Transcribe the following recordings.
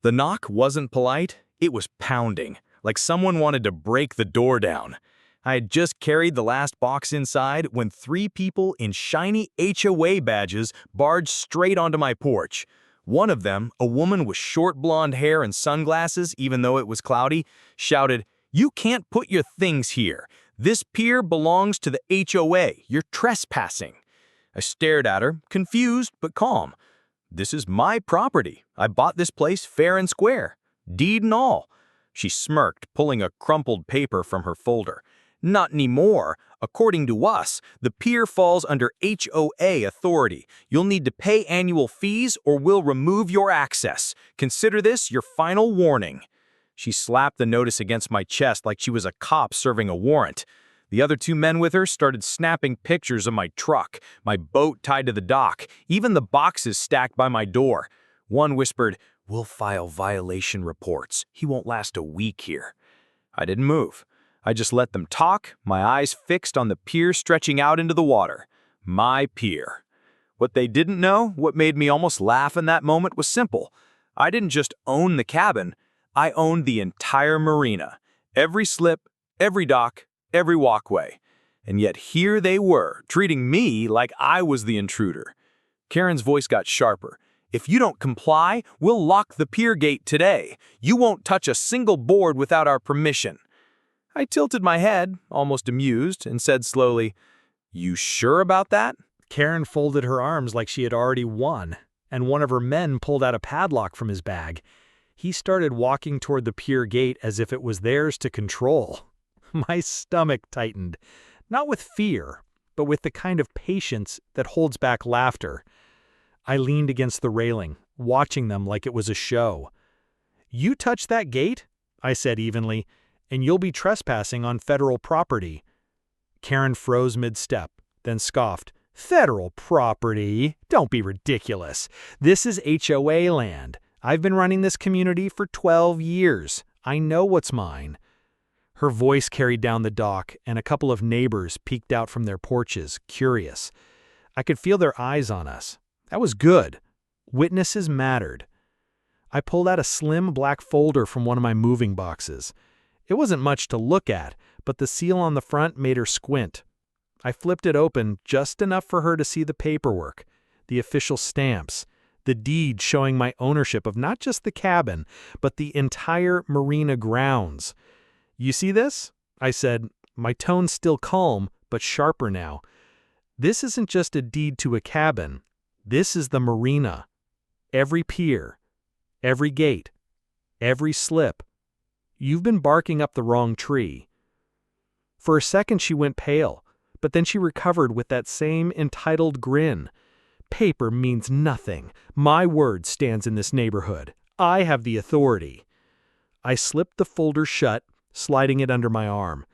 The knock wasn't polite, it was pounding, like someone wanted to break the door down. I had just carried the last box inside when 3 people in shiny HOA badges barged straight onto my porch. One of them, a woman with short blonde hair and sunglasses even though it was cloudy, shouted, "You can't put your things here. This pier belongs to the HOA. You're trespassing." I stared at her, confused but calm. "This is my property. I bought this place fair and square. Deed and all." She smirked, pulling a crumpled paper from her folder. "Not anymore. According to us, the pier falls under HOA authority. You'll need to pay annual fees or we'll remove your access. Consider this your final warning." She slapped the notice against my chest like she was a cop serving a warrant. The other 2 men with her started snapping pictures of my truck, my boat tied to the dock, even the boxes stacked by my door. One whispered, "We'll file violation reports. He won't last a week here." I didn't move. I just let them talk, my eyes fixed on the pier stretching out into the water. My pier. What they didn't know, what made me almost laugh in that moment, was simple. I didn't just own the cabin, I owned the entire marina. Every slip, every dock, every walkway. And yet here they were, treating me like I was the intruder. Karen's voice got sharper. "If you don't comply, we'll lock the pier gate today. You won't touch a single board without our permission." I tilted my head, almost amused, and said slowly, "You sure about that?" Karen folded her arms like she had already won, and one of her men pulled out a padlock from his bag. He started walking toward the pier gate as if it was theirs to control. My stomach tightened, not with fear, but with the kind of patience that holds back laughter. I leaned against the railing, watching them like it was a show. "You touch that gate," I said evenly, "and you'll be trespassing on federal property." Karen froze mid-step, then scoffed. "Federal property? Don't be ridiculous. This is HOA land. I've been running this community for 12 years. I know what's mine." Her voice carried down the dock, and a couple of neighbors peeked out from their porches, curious. I could feel their eyes on us. That was good. Witnesses mattered. I pulled out a slim black folder from one of my moving boxes. It wasn't much to look at, but the seal on the front made her squint. I flipped it open just enough for her to see the paperwork, the official stamps, the deed showing my ownership of not just the cabin, but the entire marina grounds. "You see this?" I said, my tone still calm, but sharper now. "This isn't just a deed to a cabin. This is the marina. Every pier, every gate, every slip. You've been barking up the wrong tree." For a second she went pale, but then she recovered with that same entitled grin. "Paper means nothing. My word stands in this neighborhood. I have the authority." I slipped the folder shut, sliding it under my arm.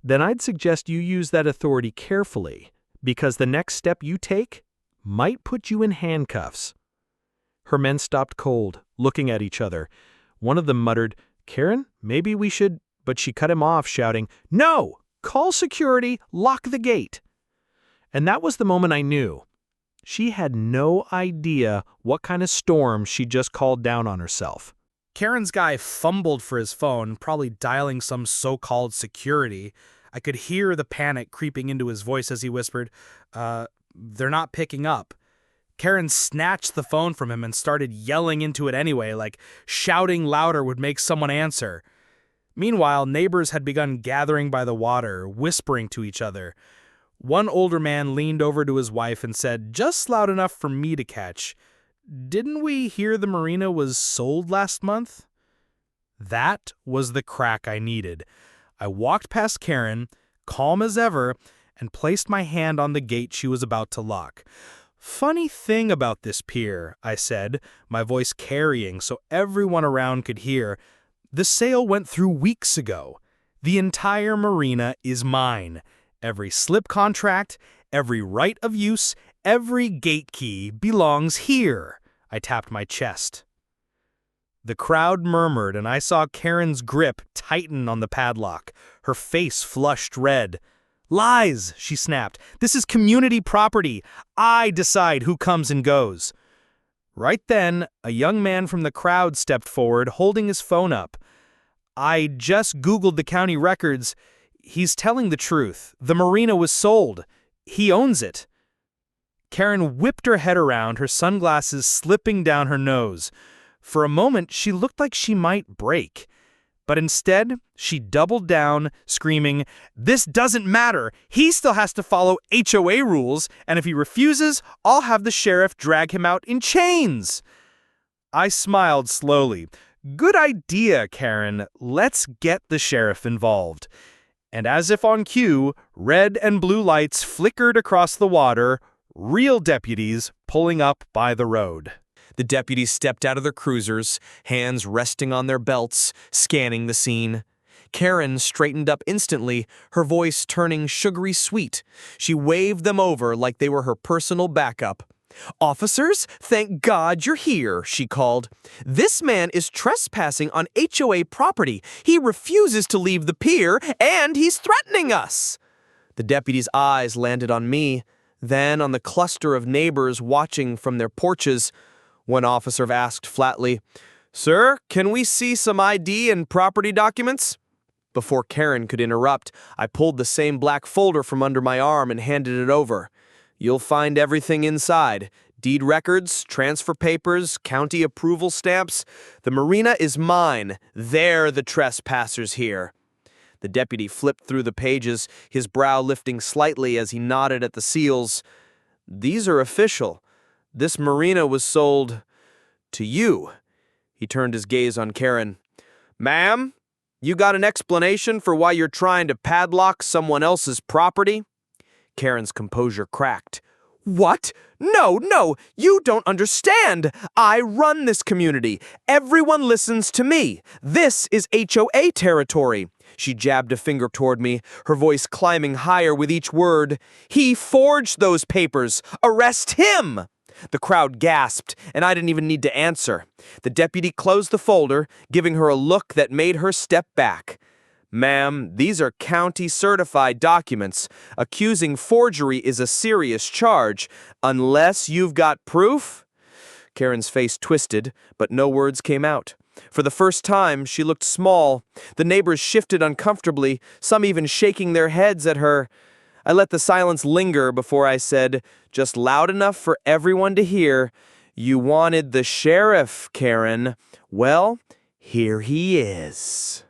"Then I'd suggest you use that authority carefully, because the next step you take might put you in handcuffs." Her men stopped cold, looking at each other. One of them muttered, "Karen, maybe we should," but she cut him off, shouting, "No! Call security, lock the gate." And that was the moment I knew. She had no idea what kind of storm she just called down on herself. Karen's guy fumbled for his phone, probably dialing some so-called security. I could hear the panic creeping into his voice as he whispered, "They're not picking up." Karen snatched the phone from him and started yelling into it anyway, like shouting louder would make someone answer. Meanwhile, neighbors had begun gathering by the water, whispering to each other. One older man leaned over to his wife and said, just loud enough for me to catch, "Didn't we hear the marina was sold last month?" That was the crack I needed. I walked past Karen, calm as ever, and placed my hand on the gate she was about to lock. "Funny thing about this pier," I said, my voice carrying so everyone around could hear. "The sale went through weeks ago. The entire marina is mine. Every slip contract, every right of use, every gate key belongs here." I tapped my chest. The crowd murmured, and I saw Karen's grip tighten on the padlock. Her face flushed red. "Lies," she snapped. "This is community property. I decide who comes and goes." Right then, a young man from the crowd stepped forward, holding his phone up. I just Googled the county records. He's telling the truth. The marina was sold. He owns it. Karen whipped her head around, her sunglasses slipping down her nose. For a moment, she looked like she might break. But instead, she doubled down, screaming, "This doesn't matter! He still has to follow HOA rules, and if he refuses, I'll have the sheriff drag him out in chains!" I smiled slowly. "Good idea, Karen. Let's get the sheriff involved." And as if on cue, red and blue lights flickered across the water, real deputies pulling up by the road. The deputies stepped out of their cruisers, hands resting on their belts, scanning the scene. Karen straightened up instantly, her voice turning sugary sweet. She waved them over like they were her personal backup. "Officers, thank God you're here," she called. "This man is trespassing on HOA property. He refuses to leave the pier, and he's threatening us." The deputies' eyes landed on me, then on the cluster of neighbors watching from their porches. One officer asked flatly, "Sir, can we see some ID and property documents?" Before Karen could interrupt, I pulled the same black folder from under my arm and handed it over. "You'll find everything inside. Deed records, transfer papers, county approval stamps. The marina is mine. They're the trespassers here." The deputy flipped through the pages, his brow lifting slightly as he nodded at the seals. "These are official. This marina was sold to you." He turned his gaze on Karen. "Ma'am, you got an explanation for why you're trying to padlock someone else's property?" Karen's composure cracked. "What? No, you don't understand. I run this community. Everyone listens to me. This is HOA territory." She jabbed a finger toward me, her voice climbing higher with each word. "He forged those papers. Arrest him!" The crowd gasped, and I didn't even need to answer. The deputy closed the folder, giving her a look that made her step back. "Ma'am, these are county-certified documents. Accusing forgery is a serious charge. Unless you've got proof?" Karen's face twisted, but no words came out. For the first time, she looked small. The neighbors shifted uncomfortably, some even shaking their heads at her. I let the silence linger before I said, just loud enough for everyone to hear, "You wanted the sheriff, Karen. Well, here he is."